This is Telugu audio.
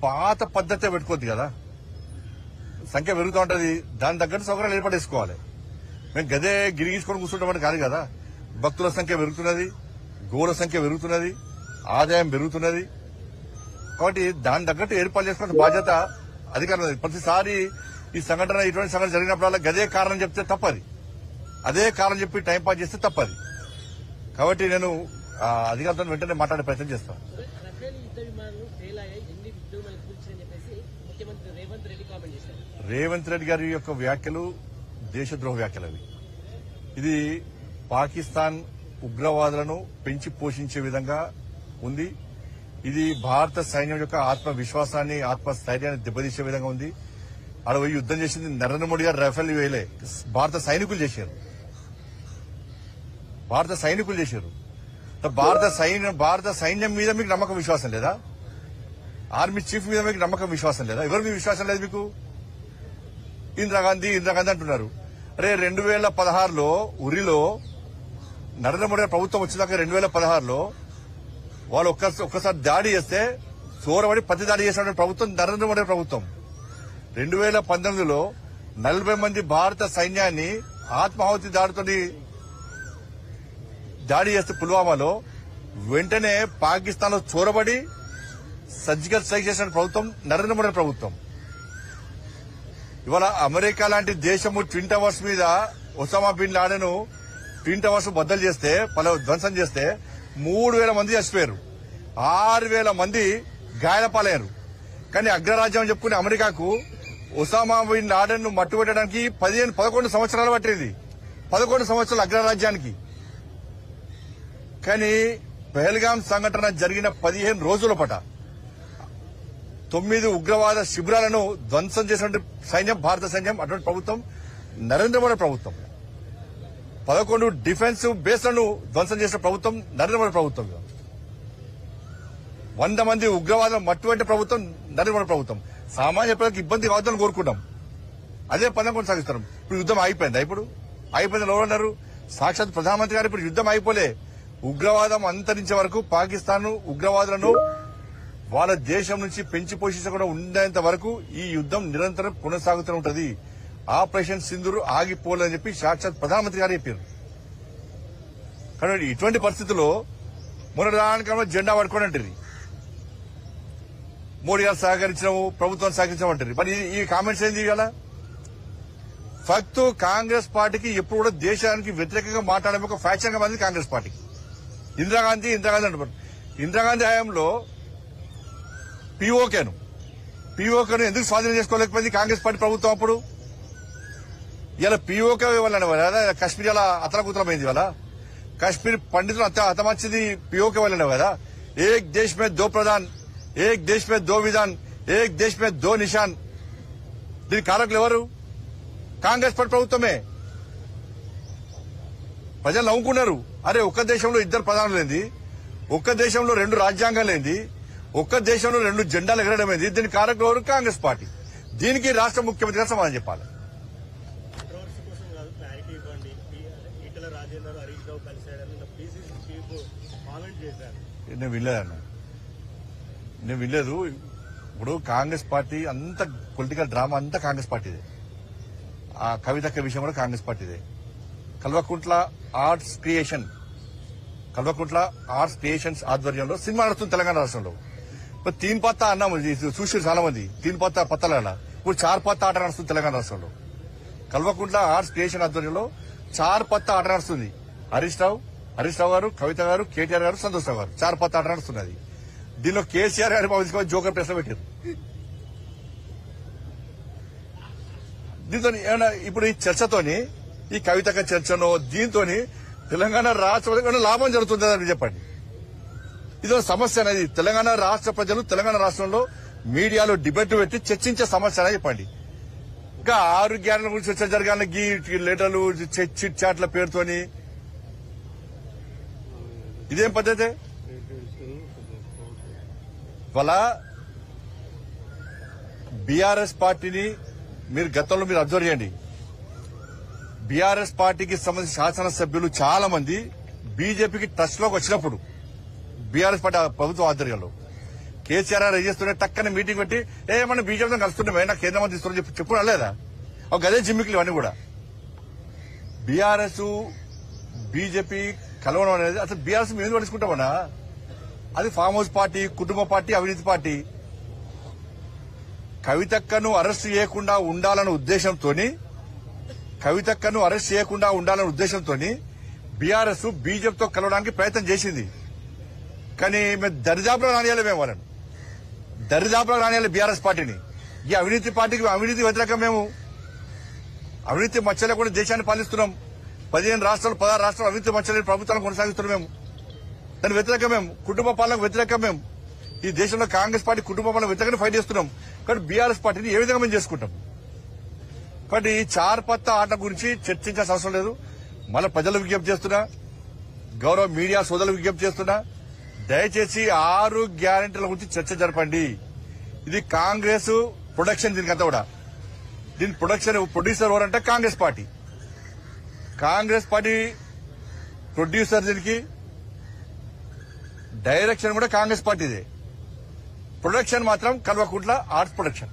పాత పద్ధతి పెట్టుకోవద్దు కదా, సంఖ్య పెరుగుతూ ఉంటది, దాని తగ్గట్టు సౌకర్యాలు ఏర్పడేసుకోవాలి. మేము గదే గిరిగించుకొని కూర్చుంటామని కాదు కదా. భక్తుల సంఖ్య పెరుగుతున్నది, గోల సంఖ్య పెరుగుతున్నది, ఆదాయం పెరుగుతున్నది. కాబట్టి దాని తగ్గట్టు ఏర్పాటు చేసుకున్న బాధ్యత అధికారులు. ప్రతిసారి ఈ సంఘటన ఇటువంటి సంఘటన జరిగినప్పుడల్లా గదే కారణం చెప్తే తప్పది, అదే కారణం చెప్పి టైంపాస్ చేస్తే తప్పది. కాబట్టి నేను అధికారులతో వెంటనే మాట్లాడే ప్రయత్నం చేస్తాను. రేవంత్ రెడ్డి గారి యొక్క వ్యాఖ్యలు దేశద్రోహ వ్యాఖ్యలు అవి. ఇది పాకిస్తాన్ ఉగ్రవాదులను పెంచి పోషించే విధంగా ఉంది. ఇది భారత సైన్యం యొక్క ఆత్మవిశ్వాసాన్ని, ఆత్మస్థైర్యాన్ని దెబ్బతీసే విధంగా ఉంది. ఆడ పోయి యుద్దం చేసింది నరేంద్ర మోడీ గారు రఫేల్ వేయలే, భారత సైనికులు చేశారు. భారత సైన్యం మీద మీకు నమ్మకం విశ్వాసం లేదా? ఆర్మీ చీఫ్ మీద మీకు నమ్మకం విశ్వాసం లేదా? ఎవరి మీద విశ్వాసం లేదు మీకు? ఇందిరాగాంధీ అంటున్నారు. అరే 2016లో ఉరిలో నరేంద్ర మోడీ ప్రభుత్వం వచ్చేదాకా 2016లో వాళ్ళు ఒక్కసారి దాడి చేస్తే చోరబడి ప్రతి దాడి చేసిన ప్రభుత్వం నరేంద్ర మోడీ ప్రభుత్వం. 2019లో 40 మంది భారత సైన్యాన్ని ఆత్మాహుతి దాడి చేస్తే పుల్వామాలో వెంటనే పాకిస్తాన్ లో చోరబడి సర్జికల్ స్ట్రైక్ చేసిన ప్రభుత్వం నరేంద్ర మోడీ ప్రభుత్వం. ఇవాళ అమెరికా లాంటి దేశము ట్విన్ టవర్స్ మీద Osama bin Laden twin towers బద్దలు చేస్తే, ధ్వంసం చేస్తే 3000 మంది చచ్చిపోయారు, 6000 మంది గాయాల పాలయ్యారు. కానీ అగ్రరాజ్యం అని చెప్పుకునే అమెరికాకు ఒసామా బిన్ లాడెన్ ను మట్టుబెట్టడానికి 11 సంవత్సరాలు పట్టేది. 11 సంవత్సరాలు అగ్రరాజ్యానికి. కానీ పహల్గాం సంఘటన జరిగిన 15 రోజుల పాట 9 ఉగ్రవాద శిబిరాలను ధ్వంసం చేసిన సైన్యం భారత సైన్యం, అటువంటి ప్రభుత్వం నరేంద్ర మోడీ ప్రభుత్వం. 11 డిఫెన్స్ బేస్లను ధ్వంసం చేసిన ప్రభుత్వం నరేంద్ర మోడీ ప్రభుత్వం. 100 మంది ఉగ్రవాదం మట్టుబట్టే ప్రభుత్వం నరేంద్ర మోడీ ప్రభుత్వం. సామాన్య ప్రజలకు ఇబ్బంది కావద్దని కోరుకుంటాం, అదే పదం కొనసాగిస్తారు. ఇప్పుడు యుద్దం అయిపోయిందా? ఇప్పుడు అయిపోయింది. ఎవరు అన్నారు? సాక్షాత్ ప్రధానమంత్రి గారు ఇప్పుడు యుద్దం అయిపోలే. ఉగ్రవాదం అంతరించే వరకు, పాకిస్తాన్ ఉగ్రవాదులను వాళ్ళ దేశం నుంచి పెంచి పోషించకుండా ఉండేంత వరకు ఈ యుద్దం నిరంతరం కొనసాగుతూ ఉంటది. ఆపరేషన్ సింధూర్ ఆగిపోలేదని చెప్పి సాక్షాత్ ప్రధానమంత్రి గారు చెప్పారు. కాబట్టి ఇటువంటి పరిస్థితుల్లో మొన్నటి జెండా పట్టుకోనంటారు, మోడీ గారు సహకరించడం, ప్రభుత్వం సహకరించమంటారు. మరి ఈ కామెంట్స్ ఏంది? ఇవాళ ఫక్తు కాంగ్రెస్ పార్టీకి ఎప్పుడు కూడా దేశానికి వ్యతిరేకంగా మాట్లాడే ఒక ఫ్యాక్షన్ గా మంది కాంగ్రెస్ పార్టీకి. ఇందిరాగాంధీ అంటారు. ఇందిరాగాంధీ హయాంలో పీఓకేను ఎందుకు స్వాధీనం చేసుకోలేకపోయింది కాంగ్రెస్ పార్టీ ప్రభుత్వం అప్పుడు? ఇలా పీఓకే వల్లనే కదా కశ్మీర్ అలా అతలకుతలమైంది. వాళ్ళ కశ్మీర్ పండితులు హతమర్చింది పీఓకే వల్లనే కదా. ఏక్ దేశ్ మే దో ప్రధాన్, ఏక్ దేశ్ మే దో విధాన్, ఏక్ దేశ్ మే దో నిషాన్. దీని కారకులు ఎవరు? కాంగ్రెస్ పార్టీ ప్రభుత్వమే. ప్రజలు నవ్వుకున్నారు. అరే ఒక్క దేశంలో 2 ప్రధానులు ఏంది, ఒక్క దేశంలో 2 రాజ్యాంగాలు ఏంది, ఒక్క దేశంలో 2 జెండాలు ఎగరడం ఏంది? దీని కారకులు ఎవరు? కాంగ్రెస్ పార్టీ. దీనికి రాష్ట్ర ముఖ్యమంత్రి గారు సమాధానం చెప్పాలి. నేను వినలేదు. ఇప్పుడు కాంగ్రెస్ పార్టీ అంత పొలిటికల్ డ్రామా అంతా కాంగ్రెస్ పార్టీదే. ఆ కవితక్క విషయం కూడా కాంగ్రెస్ పార్టీదే. కల్వకుంట్ల ఆర్ట్స్ క్రియేషన్స్ ఆధ్వర్యంలో సినిమా నడుస్తుంది తెలంగాణ రాష్ట్రంలో. ఇప్పుడు 3 పత్తా అన్నాము చూసి చాలా మంది. 3 పత్తాల ఇప్పుడు 4 పత్తా ఆట నడుస్తుంది తెలంగాణ రాష్ట్రంలో. కల్వకుంట్ల ఆర్ట్స్ క్రియేషన్ ఆధ్వర్యంలో 4 పత్తా ఆట నడుస్తుంది. హరీష్ రావు గారు, కవిత గారు, కేటీఆర్ గారు, సంతోష్ రావు గారు 4 పత్తా ఆట నడుస్తున్నది. దీనిలో కేసీఆర్ గారు జోకర్ ప్రశ్న పెట్టారు. దీంతో ఏమన్నా ఇప్పుడు ఈ చర్చతోని, ఈ కవితక చర్చనో దీంతో తెలంగాణ రాష్ట్ర లాభం జరుగుతుందని చెప్పండి. ఇదో సమస్య అనేది. తెలంగాణ రాష్ట్ర ప్రజలు తెలంగాణ రాష్ట్రంలో మీడియాలో డిబేట్ పెట్టి చర్చించే సమస్య అనేది చెప్పండి. ఇంకా 6 గ్యారెంటీల గురించి చర్చ జరగాలని గీ లెటర్లు, చిట్ చాట్ల పేరుతోని ఇదేం పద్ధతి? వాళ్ళ బీఆర్ఎస్ పార్టీని మీరు గతంలో మీరు అబ్జర్వ్ చేయండి. బీఆర్ఎస్ పార్టీకి సంబంధించిన శాసనసభ్యులు చాలా మంది బీజేపీకి టచ్ లోకి వచ్చినప్పుడు బీఆర్ఎస్ పార్టీ ప్రభుత్వ ఆధ్వర్యంలో కేసీఆర్ ఏం చేస్తుండే టక్కని మీటింగ్ పెట్టి మనం బీజేపీతో కలుస్తుండే నాకు కేంద్ర మంత్రి ఇస్తున్నా చెప్పు లేదా ఒక గదే జిమ్మికులు ఇవన్నీ కూడా. బీఆర్ఎస్ బీజేపీ కలవడం అనేది అసలు బీఆర్ఎస్ మేము ఎందుకు పడుచుకుంటామన్నా? అది ఫామ్ హౌస్ పార్టీ, కుటుంబ పార్టీ, అవినీతి పార్టీ. కవితక్కను అరెస్ట్ చేయకుండా ఉండాలన్న ఉద్దేశంతో బీఆర్ఎస్ బీజేపీతో కలవడానికి ప్రయత్నం చేసింది. కానీ మేము దరిదాపులో రానియాలి, మేము వాళ్ళని దరిదాపులో రానియాలి బీఆర్ఎస్ పార్టీని. ఈ అవినీతి పార్టీకి అవినీతి వ్యతిరేకం. మేము అవినీతి మచ్చలే కూడా దేశాన్ని పాలిస్తున్నాం. 16 రాష్ట్రాలు 16 రాష్ట్రాలు అవినీతి మచ్చలే ప్రభుత్వాలను కొనసాగిస్తున్నాం. మేము దాని వ్యతిరేకం. మేము కుటుంబ పాలనకు వ్యతిరేకం. మేము ఈ దేశంలో కాంగ్రెస్ పార్టీ కుటుంబ పాలన వ్యతిరేకంగా ఫైట్ చేస్తున్నాం. కానీ బీఆర్ఎస్ పార్టీని ఏ విధంగా మేము చేసుకుంటాం? కాబట్టి ఈ చార్పత్త ఆట గురించి చర్చించాల్సిన అవసరం లేదు. మళ్ళీ ప్రజలు విజ్ఞప్తి చేస్తున్నా, గౌరవ మీడియా సోదరులు విజ్ఞప్తి చేస్తున్నా, దయచేసి 6 గ్యారెంటీల గురించి చర్చ జరపండి. ఇది కాంగ్రెస్ ప్రొడక్షన్. దీనికంతా కూడా దీని ప్రొడ్యూసర్ ఎవరంటే కాంగ్రెస్ పార్టీ ప్రొడ్యూసర్. దీనికి డైరెక్షన్ కూడా కాంగ్రెస్ పార్టీదే. ప్రొడక్షన్ మాత్రం కల్వకుంట్ల ఆర్ట్స్ ప్రొడక్షన్.